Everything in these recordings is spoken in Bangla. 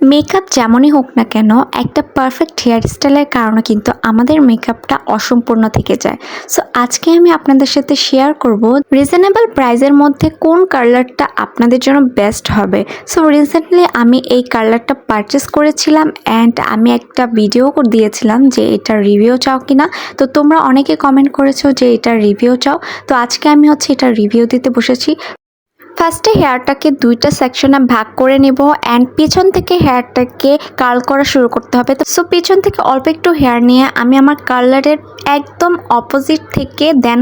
মেকআপ যেমনই হোক না কেন, একটা পারফেক্ট হেয়ার স্টাইলের কারণে কিন্তু আমাদের মেকআপটা অসম্পূর্ণ থেকে যায়। সো আজকে আমি আপনাদের সাথে শেয়ার করব রিজনেবল প্রাইসের মধ্যে কোন কালারটা আপনাদের জন্য বেস্ট হবে। সো রিসেন্টলি আমি এই কালারটা পারচেস করেছিলাম অ্যান্ড আমি একটা ভিডিও দিয়েছিলাম যে এটার রিভিউ চাও কিনা। তো তোমরা অনেকে কমেন্ট করেছো যে এটার রিভিউ চাও। তো আজকে আমি এটার রিভিউ দিতে বসেছি। ফার্স্টে হেয়ারটাকে দুইটা সেকশনে ভাগ করে নেব অ্যান্ড পেছন থেকে হেয়ারটাকে কার্ল করা শুরু করতে হবে। তো পেছন থেকে অল্প একটু হেয়ার নিয়ে আমি আমার কালারের একদম অপোজিট থেকে দেন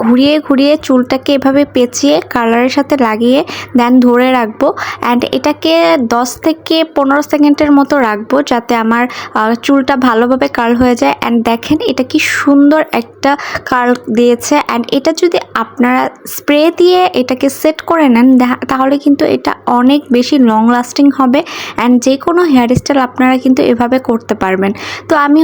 ঘুরিয়ে ঘুরিয়ে চুলটাকে এভাবে পেঁচিয়ে কালারের সাথে লাগিয়ে দেন ধরে রাখবো অ্যান্ড এটাকে 10 থেকে 15 সেকেন্ডের মতো রাখবো যাতে আমার চুলটা ভালোভাবে কার্ল হয়ে যায়। অ্যান্ড দেখেন এটা কি সুন্দর একটা কার্ল দিয়েছে। অ্যান্ড এটা যদি আপনারা স্প্রে দিয়ে এটাকে সেট করে নেন তাহলে কিন্তু এটা অনেক বেশি লং লাস্টিং হবে অ্যান্ড যে কোনো হেয়ার স্টাইল আপনারা কিন্তু এভাবে করতে পারবেন। তো আমি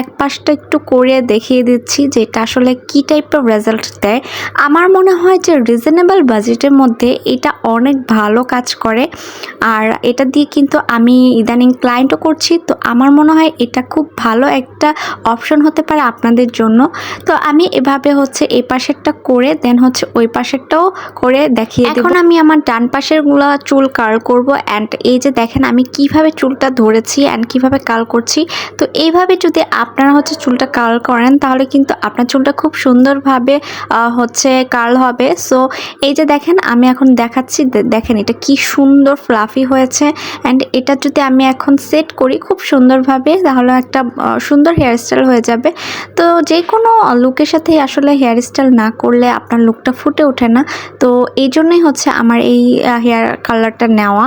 এক পাশটা একটু করে দেখিয়ে দিচ্ছি যে এটা আসলে কী টাইপের রেজাল্ট দেয়। আমার মনে হয় যে রিজনেবল বাজেটের মধ্যে এটা অনেক ভালো কাজ করে আর এটা দিয়ে কিন্তু আমি ইদানিং ক্লায়েন্টও করছি। তো আমার মনে হয় এটা খুব ভালো একটা অপশন হতে পারে আপনাদের জন্য। তো আমি এভাবে এই পাশেরটা করে দেন ওই পাশেরটাও করে দেখিয়ে দেব। এখন আমি আমার ডান পাশের চুল কার্ল করব অ্যান্ড এই যে দেখেন আমি কিভাবে চুলটা ধরেছি অ্যান্ড কিভাবে কার্ল করছি। তো এইভাবে যদি আপনারা চুলটা কার্ল করেন তাহলে কিন্তু আপনার চুলটা খুব সুন্দরভাবে কার্ল হবে। সো এই যে দেখেন আমি এখন দেখাচ্ছি, দেখেন এটা কি সুন্দর ফ্লাফি হয়েছে অ্যান্ড এটা যদি আমি এখন সেট করি খুব সুন্দরভাবে তাহলে একটা সুন্দর হেয়ার স্টাইল হয়ে যাবে। তো যে কোনো লুকের সাথে আসলে হেয়ার স্টাইল না করলে আপনার লুকটা ফুটে ওঠে না। তো এই জন্যই আমার এই হেয়ার কালারটা নেওয়া।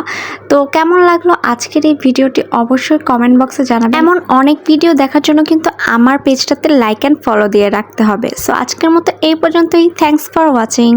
তো কেমন লাগলো আজকের এই ভিডিওটি অবশ্যই কমেন্ট বক্সে জানাবেন। এমন অনেক ভিডিও দেখার জন্য কিন্তু আমার পেজটাতে লাইক অ্যান্ড ফলো দিয়ে রাখতে হবে। সো আজকের মতো এই পর্যন্তই। Thanks for watching.